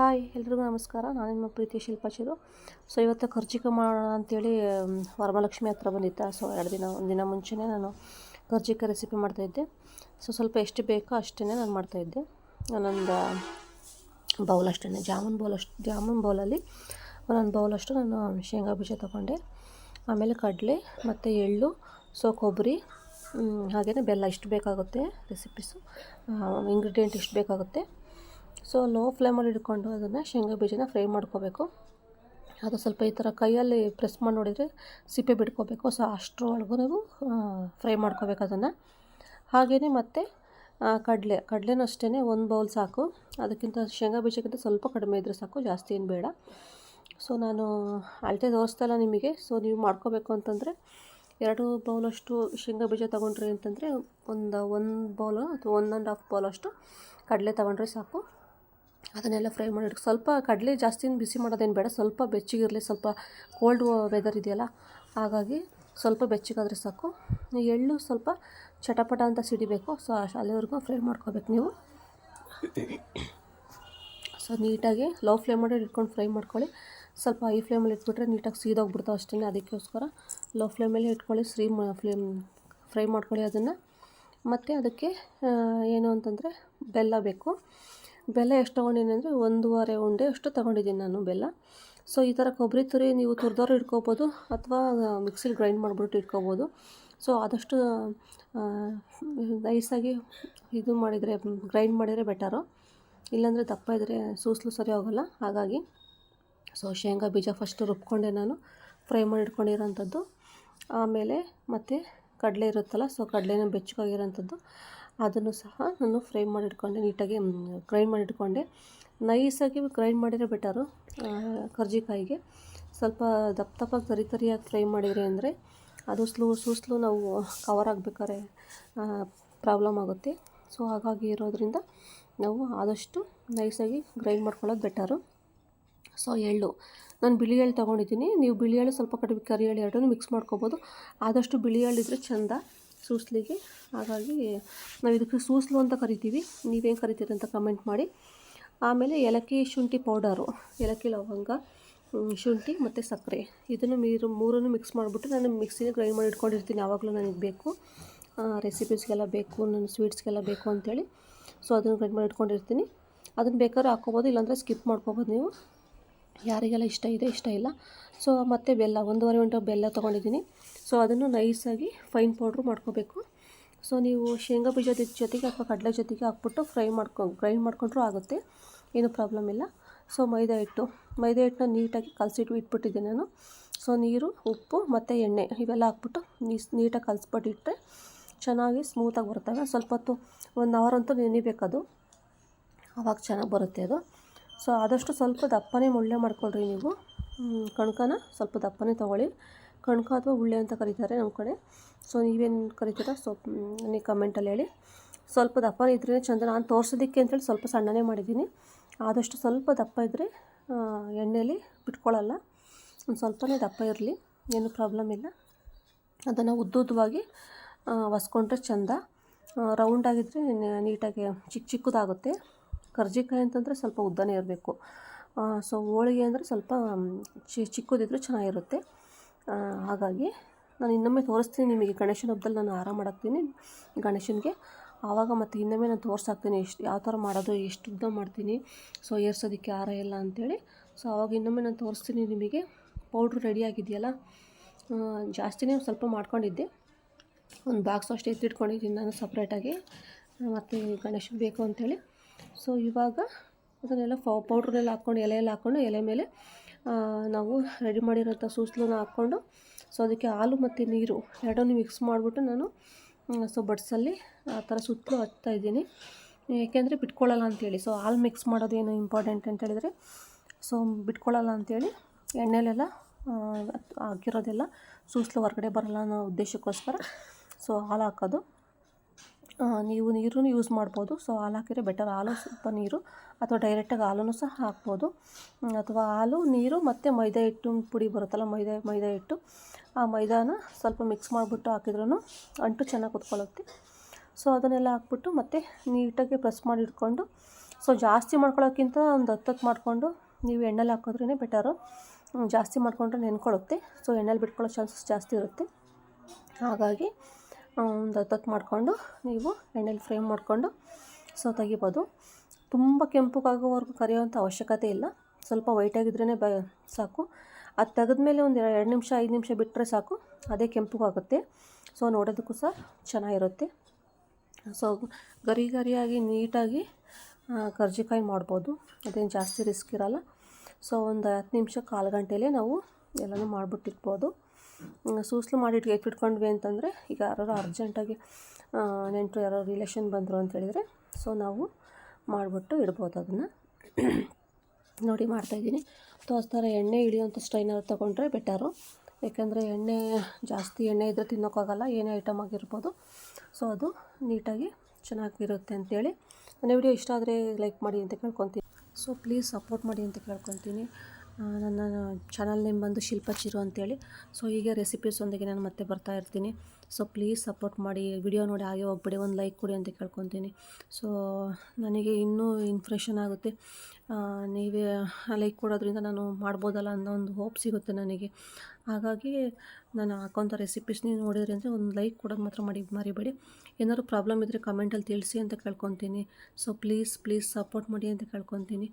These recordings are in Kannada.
ಹಾಯ್ ಎಲ್ರಿಗೂ ನಮಸ್ಕಾರ. ನಾನು ನಿಮ್ಮ ಪ್ರೀತಿಯ ಶಿಲ್ಪಾಚಿರು. ಸೊ ಇವತ್ತು ಕರ್ಜಿಕಾಯಿ ಮಾಡೋಣ ಅಂಥೇಳಿ ವರಮಹಾಲಕ್ಷ್ಮಿ ಹತ್ರ ಬಂದಿದ್ದೆ. ಸೊ ಒಂದಿನ ಮುಂಚೆನೇ ನಾನು ಕರ್ಜಿಕಾಯಿ ರೆಸಿಪಿ ಮಾಡ್ತಾಯಿದ್ದೆ. ಸೊ ಸ್ವಲ್ಪ ಎಷ್ಟು ಬೇಕೋ ಅಷ್ಟೇ ನಾನು ಮಾಡ್ತಾಯಿದ್ದೆ. ಒಂದೊಂದು ಬೌಲ್ ಅಷ್ಟೇ, ಜಾಮೂನ್ ಬೌಲಲ್ಲಿ ಒಂದೊಂದು ಬೌಲಷ್ಟು ನಾನು ಶೇಂಗಾ ಬೀಜ ತೊಗೊಂಡೆ. ಆಮೇಲೆ ಕಡಲೆ ಮತ್ತು ಎಳ್ಳು, ಸೊ ಕೊಬ್ಬರಿ, ಹಾಗೆಯೇ ಬೆಲ್ಲ ಇಷ್ಟು ಬೇಕಾಗುತ್ತೆ. ರೆಸಿಪೀಸು ಇಂಗ್ರೀಡಿಯೆಂಟ್ ಇಷ್ಟು ಬೇಕಾಗುತ್ತೆ. ಸೊ ಲೋ ಫ್ಲೇಮಲ್ಲಿ ಇಟ್ಕೊಂಡು ಅದನ್ನು ಶೇಂಗಾ ಬೀಜನ ಫ್ರೈ ಮಾಡ್ಕೋಬೇಕು. ಅದು ಸ್ವಲ್ಪ ಈ ಥರ ಕೈಯಲ್ಲಿ ಪ್ರೆಸ್ ಮಾಡಿ ನೋಡಿದರೆ ಸಿಪ್ಪೆ ಬಿಟ್ಕೋಬೇಕು. ಸೊ ಅಷ್ಟರೊಳಗೂ ನಾವು ಫ್ರೈ ಮಾಡ್ಕೋಬೇಕು ಅದನ್ನು. ಹಾಗೆಯೇ ಮತ್ತು ಕಡಲೆನೂ ಅಷ್ಟೇ, ಒಂದು ಬೌಲ್ ಸಾಕು. ಅದಕ್ಕಿಂತ ಶೇಂಗಾ ಬೀಜಕ್ಕಿಂತ ಸ್ವಲ್ಪ ಕಡಿಮೆ ಇದ್ದರೆ ಸಾಕು, ಜಾಸ್ತಿ ಏನು ಬೇಡ. ಸೊ ನಾನು ಅಳತೆ ತೋರಿಸ್ತಾ ಇಲ್ಲ ನಿಮಗೆ. ಸೊ ನೀವು ಮಾಡ್ಕೋಬೇಕು ಅಂತಂದರೆ 2 ಬೌಲಷ್ಟು ಶೇಂಗಾ ಬೀಜ ತೊಗೊಂಡ್ರಿ ಅಂತಂದರೆ ಒಂದು ಬೌಲು ಅಥವಾ 1.5 ಬೌಲಷ್ಟು ಕಡಲೆ ತೊಗೊಂಡ್ರೆ ಸಾಕು. ಅದನ್ನೆಲ್ಲ ಫ್ರೈ ಮಾಡಿ ಸ್ವಲ್ಪ ಕಡಲೆ ಜಾಸ್ತಿ ಬಿಸಿ ಮಾಡೋದೇನು ಬೇಡ, ಸ್ವಲ್ಪ ಬೆಚ್ಚಗಿರಲಿ. ಸ್ವಲ್ಪ ಕೋಲ್ಡ್ ವೆದರ್ ಇದೆಯಲ್ಲ, ಹಾಗಾಗಿ ಸ್ವಲ್ಪ ಬೆಚ್ಚಗಾದರೆ ಸಾಕು. ಎಳ್ಳು ಸ್ವಲ್ಪ ಚಟಪಟ ಅಂತ ಸಿಡಿಬೇಕು. ಸೊ ಅಲ್ಲಿವರೆಗೂ ಫ್ರೈ ಮಾಡ್ಕೋಬೇಕು ನೀವು. ಸೊ ನೀಟಾಗಿ ಲೋ ಫ್ಲೇಮಲ್ಲಿ ಇಟ್ಕೊಂಡು ಫ್ರೈ ಮಾಡ್ಕೊಳ್ಳಿ. ಸ್ವಲ್ಪ ಹೈ ಫ್ಲೇಮಲ್ಲಿ ಇಟ್ಬಿಟ್ರೆ ನೀಟಾಗಿ ಸೀದೋಗ್ಬಿಡ್ತಾವೆ ಅಷ್ಟೇ. ಅದಕ್ಕೋಸ್ಕರ ಲೋ ಫ್ಲೇಮಲ್ಲಿ ಇಟ್ಕೊಳ್ಳಿ, ಫ್ರೈ ಮಾಡ್ಕೊಳ್ಳಿ ಅದನ್ನು. ಮತ್ತು ಅದಕ್ಕೆ ಏನು ಅಂತಂದರೆ ಬೆಲ್ಲ ಬೇಕು. ಬೆಲ್ಲ ಎಷ್ಟು ತೊಗೊಂಡಿದ್ದೀನಿ ಅಂದರೆ 1.5 ಉಂಡೆ ಅಷ್ಟು ತೊಗೊಂಡಿದ್ದೀನಿ ನಾನು ಬೆಲ್ಲ. ಸೊ ಈ ಥರ ಕೊಬ್ಬರಿ ತುರಿ ನೀವು ತುರಿದವ್ರು ಇಟ್ಕೋಬೋದು, ಅಥವಾ ಮಿಕ್ಸಿಲಿ ಗ್ರೈಂಡ್ ಮಾಡಿಬಿಟ್ಟು ಇಟ್ಕೋಬೋದು. ಸೊ ಆದಷ್ಟು ನೈಸಾಗಿ ಗ್ರೈಂಡ್ ಮಾಡಿದರೆ ಬೆಟರು. ಇಲ್ಲಾಂದರೆ ದಪ್ಪ ಇದ್ದರೆ ಸೂಸ್ಲು ಸರಿ ಹೋಗೋಲ್ಲ. ಹಾಗಾಗಿ ಸೊ ಶೇಂಗಾ ಬೀಜ ಫಸ್ಟು ರುಬ್ಕೊಂಡೆ ನಾನು, ಫ್ರೈ ಮಾಡಿ ಇಟ್ಕೊಂಡಿರೋಂಥದ್ದು. ಆಮೇಲೆ ಮತ್ತು ಕಡಲೆ ಇರುತ್ತಲ್ಲ, ಸೊ ಕಡಲೆನ ಬೆಚ್ಚಗಾಗಿರೋಂಥದ್ದು ಅದನ್ನು ಸಹ ನಾನು ಫ್ರೈ ಮಾಡಿ ಇಟ್ಕೊಂಡೆ, ನೀಟಾಗಿ ಗ್ರೈಂಡ್ ಮಾಡಿ ಇಟ್ಕೊಂಡೆ. ನೈಸಾಗಿ ಗ್ರೈಂಡ್ ಮಾಡಿದರೆ ಬೆಟರು ಕರ್ಜಿಕಾಯಿಗೆ. ಸ್ವಲ್ಪ ದಪ್ಪದಾಗಿ ತರಿಯಾಗಿ ಫ್ರೈ ಮಾಡಿದರೆ ಅಂದರೆ ಅದು ಸೂಸ್ಲು ನಾವು ಕವರ್ ಆಗಬೇಕಾದ್ರೆ ಪ್ರಾಬ್ಲಮ್ ಆಗುತ್ತೆ. ಸೊ ಹಾಗಾಗಿ ಇರೋದ್ರಿಂದ ನಾವು ಆದಷ್ಟು ನೈಸಾಗಿ ಗ್ರೈಂಡ್ ಮಾಡ್ಕೊಳ್ಳೋದು ಬೆಟರು. ಸೊ ಎಳ್ಳು, ನಾನು ಬಿಳಿ ಎಳ್ಳು ತೊಗೊಂಡಿದ್ದೀನಿ. ನೀವು ಬಿಳಿ ಎಳ್ಳು ಸ್ವಲ್ಪ ಕಡಿಮೆ, ಕರಿ ಎಳ್ಳು ಎರಡೂ ಮಿಕ್ಸ್ ಮಾಡ್ಕೋಬೋದು. ಆದಷ್ಟು ಬಿಳಿ ಎಳ್ಳಿದ್ರೆ ಚೆಂದ ಸೂಸ್ಲಿಗೆ. ಹಾಗಾಗಿ ನಾವು ಇದಕ್ಕೆ ಸೂಸ್ಲು ಅಂತ ಕರಿತೀವಿ. ನೀವೇನು ಕರಿತೀರಿ ಅಂತ ಕಮೆಂಟ್ ಮಾಡಿ. ಆಮೇಲೆ ಏಲಕ್ಕಿ, ಶುಂಠಿ ಪೌಡರು, ಏಲಕ್ಕಿ, ಲವಂಗ, ಶುಂಠಿ ಮತ್ತು ಸಕ್ಕರೆ, ಇದನ್ನು ಮೂರನ್ನು ಮಿಕ್ಸ್ ಮಾಡಿಬಿಟ್ಟು ನಾನು ಮಿಕ್ಸಿಗೆ ಗ್ರೈಂಡ್ ಮಾಡಿ ಇಟ್ಕೊಂಡಿರ್ತೀನಿ. ಯಾವಾಗಲೂ ನನಗೆ ಬೇಕು, ರೆಸಿಪೀಸ್ಗೆಲ್ಲ ಬೇಕು, ನನ್ನ ಸ್ವೀಟ್ಸ್ಗೆಲ್ಲ ಬೇಕು ಅಂಥೇಳಿ. ಸೊ ಅದನ್ನು ಗ್ರೈಂಡ್ ಮಾಡಿ ಇಟ್ಕೊಂಡಿರ್ತೀನಿ. ಅದನ್ನು ಬೇಕಾದ್ರೆ ಹಾಕ್ಕೋಬೋದು, ಇಲ್ಲಾಂದರೆ ಸ್ಕಿಪ್ ಮಾಡ್ಕೋಬೋದು ನೀವು, ಯಾರಿಗೆಲ್ಲ ಇಷ್ಟ ಇದೆ ಇಷ್ಟ ಇಲ್ಲ. ಸೊ ಮತ್ತು ಬೆಲ್ಲ, 1.5 ಉಂಡೆ ಬೆಲ್ಲ ತೊಗೊಂಡಿದ್ದೀನಿ. ಸೊ ಅದನ್ನು ನೈಸಾಗಿ ಫೈನ್ ಪೌಡ್ರು ಮಾಡ್ಕೋಬೇಕು. ಸೊ ನೀವು ಶೇಂಗಾ ಬೀಜದ ಜೊತೆಗೆ ಅಥವಾ ಕಡಲೆ ಜೊತೆಗೆ ಹಾಕ್ಬಿಟ್ಟು ಗ್ರೈಂಡ್ ಮಾಡ್ಕೊಂಡ್ರೂ ಆಗುತ್ತೆ, ಏನೂ ಪ್ರಾಬ್ಲಮ್ ಇಲ್ಲ. ಸೊ ಮೈದಾ ಹಿಟ್ಟನ್ನ ನೀಟಾಗಿ ಕಲಸಿಟ್ಟು ಇಟ್ಬಿಟ್ಟಿದ್ದೆ ನಾನು. ಸೊ ನೀರು, ಉಪ್ಪು ಮತ್ತು ಎಣ್ಣೆ ಇವೆಲ್ಲ ಹಾಕ್ಬಿಟ್ಟು ನೀಟಾಗಿ ಕಲಸ್ಬಿಟ್ಟು ಇಟ್ಟರೆ ಚೆನ್ನಾಗಿ ಸ್ಮೂತಾಗಿ ಬರ್ತವೆ. ಸ್ವಲ್ಪ ಹೊತ್ತು 1 ಅವರ್ ಅಂತೂ ನೆನಿಬೇಕದು, ಆವಾಗ ಚೆನ್ನಾಗಿ ಬರುತ್ತೆ ಅದು. ಸೊ ಆದಷ್ಟು ಸ್ವಲ್ಪ ದಪ್ಪನೇ ಉಳ್ಳೆ ಮಾಡ್ಕೊಳ್ರಿ ನೀವು. ಕಣ್ಕನ ಸ್ವಲ್ಪ ದಪ್ಪನೇ ತೊಗೊಳ್ಳಿ. ಕಣ್ಕ ಅಥವಾ ಉಳ್ಳೆ ಅಂತ ಕರೀತಾರೆ ನಮ್ಮ ಕಡೆ. ಸೊ ನೀವೇನು ಕರಿತೀರ ಸೊ ನನಗೆ ಕಮೆಂಟಲ್ಲಿ ಹೇಳಿ. ಸ್ವಲ್ಪ ದಪ್ಪ ಇದ್ರೇ ಚೆಂದ. ನಾನು ತೋರಿಸೋದಕ್ಕೆ ಅಂತೇಳಿ ಸ್ವಲ್ಪ ಸಣ್ಣನೇ ಮಾಡಿದ್ದೀನಿ. ಆದಷ್ಟು ಸ್ವಲ್ಪ ದಪ್ಪ ಇದ್ದರೆ ಎಣ್ಣೆಯಲ್ಲಿ ಬಿಟ್ಕೊಳ್ಳಲ್ಲ. ಒಂದು ಸ್ವಲ್ಪನೇ ದಪ್ಪ ಇರಲಿ, ಏನೂ ಪ್ರಾಬ್ಲಮ್ ಇಲ್ಲ. ಅದನ್ನು ಉದ್ದುದ್ದವಾಗಿ ಒಸ್ಕೊಂಡ್ರೆ ಚೆಂದ. ರೌಂಡಾಗಿದ್ದರೆ ನೀಟಾಗಿ ಚಿಕ್ಕದಾಗುತ್ತೆ. ಕರ್ಜಿಕಾಯಿ ಅಂತಂದರೆ ಸ್ವಲ್ಪ ಉದ್ದನೇ ಇರಬೇಕು. ಸೊ ಹೋಳಿಗೆ ಅಂದರೆ ಸ್ವಲ್ಪ ಚಿಕ್ಕದಿದ್ದರೆ ಚೆನ್ನಾಗಿರುತ್ತೆ. ಹಾಗಾಗಿ ನಾನು ಇನ್ನೊಮ್ಮೆ ತೋರಿಸ್ತೀನಿ ನಿಮಗೆ. ಗಣೇಶನ ಹಬ್ಬದಲ್ಲಿ ನಾನು ಹಾರ ಮಾಡಾಕ್ತೀನಿ ಗಣೇಶನಿಗೆ, ಆವಾಗ ಮತ್ತು ಇನ್ನೊಮ್ಮೆ ನಾನು ತೋರಿಸಾಕ್ತೀನಿ ಯಾವ ಥರ ಮಾಡೋದು, ಎಷ್ಟು ಉದ್ದ ಮಾಡ್ತೀನಿ, ಸೊ ಏರ್ಸೋದಕ್ಕೆ ಹಾರ ಎಲ್ಲ ಅಂಥೇಳಿ. ಸೊ ಆವಾಗ ಇನ್ನೊಮ್ಮೆ ನಾನು ತೋರಿಸ್ತೀನಿ ನಿಮಗೆ. ಪೌಡ್ರು ರೆಡಿಯಾಗಿದೆಯಲ್ಲ, ಜಾಸ್ತಿನೇ ಸ್ವಲ್ಪ ಮಾಡ್ಕೊಂಡಿದ್ದೆ. ಒಂದು ಬಾಕ್ಸ್ ಅಷ್ಟು ಎತ್ತಿಟ್ಕೊಂಡಿದ್ದೀನಿ ನಾನು ಸಪ್ರೇಟಾಗಿ, ಮತ್ತು ಗಣೇಶನಿಗೆ ಬೇಕು ಅಂಥೇಳಿ. ಸೊ ಇವಾಗ ಅದನ್ನೆಲ್ಲ ಪೌಡ್ರನ್ನೆಲ್ಲ ಹಾಕ್ಕೊಂಡು, ಎಲೆಯಲ್ಲಿ ಹಾಕ್ಕೊಂಡು, ಎಲೆ ಮೇಲೆ ನಾವು ರೆಡಿ ಮಾಡಿರೋಂಥ ಸೂಸ್ಲನ್ನ ಹಾಕ್ಕೊಂಡು, ಸೊ ಅದಕ್ಕೆ ಹಾಲು ಮತ್ತು ನೀರು ಎರಡನ್ನೂ ಮಿಕ್ಸ್ ಮಾಡಿಬಿಟ್ಟು ನಾನು ಸೊ ಬಡ್ಸಲ್ಲಿ ಆ ಥರ ಸುತ್ತಲೂ ಹಚ್ತಾಯಿದ್ದೀನಿ. ಏಕೆಂದರೆ ಬಿಟ್ಕೊಳ್ಳಲ್ಲ ಅಂಥೇಳಿ. ಸೊ ಹಾಲು ಮಿಕ್ಸ್ ಮಾಡೋದೇನು ಇಂಪಾರ್ಟೆಂಟ್ ಅಂತೇಳಿದರೆ ಸೊ ಬಿಟ್ಕೊಳ್ಳಲ್ಲ ಅಂಥೇಳಿ ಎಣ್ಣೆಲೆಲ್ಲ ಹಾಕಿರೋದೆಲ್ಲ ಸೂಸ್ಲು ಹೊರಗಡೆ ಬರೋಲ್ಲ ಅನ್ನೋ ಉದ್ದೇಶಕ್ಕೋಸ್ಕರ ಸೊ ಹಾಲು ಹಾಕೋದು. ನೀವು ನೀರನ್ನು ಯೂಸ್ ಮಾಡ್ಬೋದು. ಸೊ ಹಾಲು ಹಾಕಿದರೆ ಬೆಟರ್. ಹಾಲು ಸ್ವಲ್ಪ ನೀರು, ಅಥವಾ ಡೈರೆಕ್ಟಾಗಿ ಹಾಲನ್ನು ಸಹ ಹಾಕ್ಬೋದು. ಅಥವಾ ಹಾಲು, ನೀರು ಮತ್ತು ಮೈದಾ ಹಿಟ್ಟು ಪುಡಿ ಬರುತ್ತಲ್ಲ, ಮೈದಾ ಹಿಟ್ಟು, ಆ ಮೈದಾನ ಸ್ವಲ್ಪ ಮಿಕ್ಸ್ ಮಾಡಿಬಿಟ್ಟು ಹಾಕಿದ್ರೂ ಅಂಟು ಚೆನ್ನಾಗಿ ಕುತ್ಕೊಳ್ಳುತ್ತೆ. ಸೊ ಅದನ್ನೆಲ್ಲ ಹಾಕ್ಬಿಟ್ಟು ಮತ್ತೆ ನೀಟಾಗಿ ಪ್ರೆಸ್ ಮಾಡಿ ಇಟ್ಕೊಂಡು ಸೊ ಜಾಸ್ತಿ ಮಾಡ್ಕೊಳ್ಳೋಕ್ಕಿಂತ ಒಂದು 10 ಮಾಡಿಕೊಂಡು ನೀವು ಎಣ್ಣೆಲಿ ಹಾಕಿದ್ರೇ ಬೆಟರು. ಜಾಸ್ತಿ ಮಾಡಿಕೊಂಡ್ರೆ ನೆನ್ಕೊಳ್ಳುತ್ತೆ, ಸೊ ಎಣ್ಣೆಲಿ ಬಿಟ್ಕೊಳ್ಳೋ ಚಾನ್ಸಸ್ ಜಾಸ್ತಿ ಇರುತ್ತೆ. ಹಾಗಾಗಿ ಒಂದು 10 ಮಾಡಿಕೊಂಡು ನೀವು ಎಣ್ಣೆಲಿ ಫ್ರೈ ಮಾಡಿಕೊಂಡು ಸೊ ತೆಗಿಬೋದು. ತುಂಬ ಕೆಂಪಗಾಗೋವರೆಗೂ ಕರಿಯೋವಂಥ ಅವಶ್ಯಕತೆ ಇಲ್ಲ, ಸ್ವಲ್ಪ ವೈಟಾಗಿದ್ರೇ ಸಾಕು. ಅದು ತೆಗೆದ್ಮೇಲೆ ಒಂದು 2 ನಿಮಿಷ 5 ನಿಮಿಷ ಬಿಟ್ಟರೆ ಸಾಕು, ಅದೇ ಕೆಂಪಗಾಗುತ್ತೆ. ಸೊ ನೋಡೋದಕ್ಕೂ ಸಹ ಚೆನ್ನಾಗಿರುತ್ತೆ. ಸೊ ಗರಿಯಾಗಿ ನೀಟಾಗಿ ಕರ್ಜಿಕಾಯಿ ಮಾಡ್ಬೋದು, ಅದೇನು ಜಾಸ್ತಿ ರಿಸ್ಕ್ ಇರೋಲ್ಲ. ಸೊ ಒಂದು 10 ನಿಮಿಷ ಕಾಲು ಗಂಟೆಯಲ್ಲೇ ನಾವು ಎಲ್ಲನೂ ಮಾಡಿಬಿಟ್ಟಿರ್ಬೋದು. ಸೂಸ್ಲು ಮಾಡಿ ಎತ್ತಿಟ್ಕೊಂಡ್ವಿ ಅಂತಂದರೆ, ಈಗ ಯಾರು ಅರ್ಜೆಂಟಾಗಿ ನೆಂಟರು ಯಾರೋ ರಿಲೇಷನ್ ಬಂದರು ಅಂತೇಳಿದರೆ ಸೊ ನಾವು ಮಾಡಿಬಿಟ್ಟು ಇಡ್ಬೋದು ಅದನ್ನು. ನೋಡಿ ಮಾಡ್ತಾಯಿದ್ದೀನಿ. ಥರ ಎಣ್ಣೆ ಇಳಿಯೋಂಥ ಸ್ಟ್ರೈನರ್ ತೊಗೊಂಡ್ರೆ ಬೆಟರು, ಯಾಕೆಂದರೆ ಜಾಸ್ತಿ ಎಣ್ಣೆ ಇದ್ದರೆ ತಿನ್ನೋಕ್ಕಾಗಲ್ಲ, ಏನೇ ಐಟಮ್ ಆಗಿರ್ಬೋದು. ಸೊ ಅದು ನೀಟಾಗಿ ಚೆನ್ನಾಗಿರುತ್ತೆ ಅಂಥೇಳಿ ನನ್ನ ವಿಡಿಯೋ ಇಷ್ಟ ಆದರೆ ಲೈಕ್ ಮಾಡಿ ಅಂತ ಕೇಳ್ಕೊತೀನಿ. ಸೊ ಪ್ಲೀಸ್ ಸಪೋರ್ಟ್ ಮಾಡಿ ಅಂತ ಕೇಳ್ಕೊತೀನಿ. ನನ್ನ ಚಾನಲ್ ನೇಮ್ ಬಂದು ಶಿಲ್ಪ ಚಿರು ಅಂತೇಳಿ. ಸೊ ಹೀಗೆ ರೆಸಿಪೀಸೊಂದಿಗೆ ನಾನು ಮತ್ತೆ ಬರ್ತಾ ಇರ್ತೀನಿ. ಸೊ ಪ್ಲೀಸ್ ಸಪೋರ್ಟ್ ಮಾಡಿ, ವಿಡಿಯೋ ನೋಡಿ ಹಾಗೆ ಹೋಗ್ಬಿಡಿ, ಒಂದು ಲೈಕ್ ಕೊಡಿ ಅಂತ ಕೇಳ್ಕೊತೀನಿ. ಸೊ ನನಗೆ ಇನ್ನೂ ಇನ್ಸ್ಪಿರೇಷನ್ ಆಗುತ್ತೆ, ನೀವೇ ಲೈಕ್ ಕೊಡೋದ್ರಿಂದ ನಾನು ಮಾಡ್ಬೋದಲ್ಲ ಅನ್ನೋ ಒಂದು ಹೋಪ್ ಸಿಗುತ್ತೆ ನನಗೆ. ಹಾಗಾಗಿ ನಾನು ಹಾಕೋಂಥ ರೆಸಿಪೀಸ್ ನೀವು ನೋಡಿದ್ರಿ ಅಂದರೆ ಒಂದು ಲೈಕ್ ಕೊಡೋದು ಮಾತ್ರ ಮರಿಬೇಡಿ. ಏನಾದ್ರು ಪ್ರಾಬ್ಲಮ್ ಇದ್ದರೆ ಕಮೆಂಟಲ್ಲಿ ತಿಳಿಸಿ ಅಂತ ಕೇಳ್ಕೊತೀನಿ. ಸೊ ಪ್ಲೀಸ್ ಸಪೋರ್ಟ್ ಮಾಡಿ ಅಂತ ಕೇಳ್ಕೊತೀನಿ.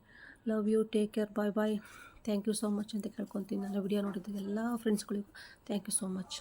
Love you, take care, bye. Thank you so much ಅಂತ ಕೇಳ್ಕೊತೀನಿ. ನನ್ನ ವಿಡಿಯೋ ನೋಡಿದ ಎಲ್ಲ ಫ್ರೆಂಡ್ಸ್ಗಳಿಗೂ ಥ್ಯಾಂಕ್ ಯು ಸೋ ಮಚ್.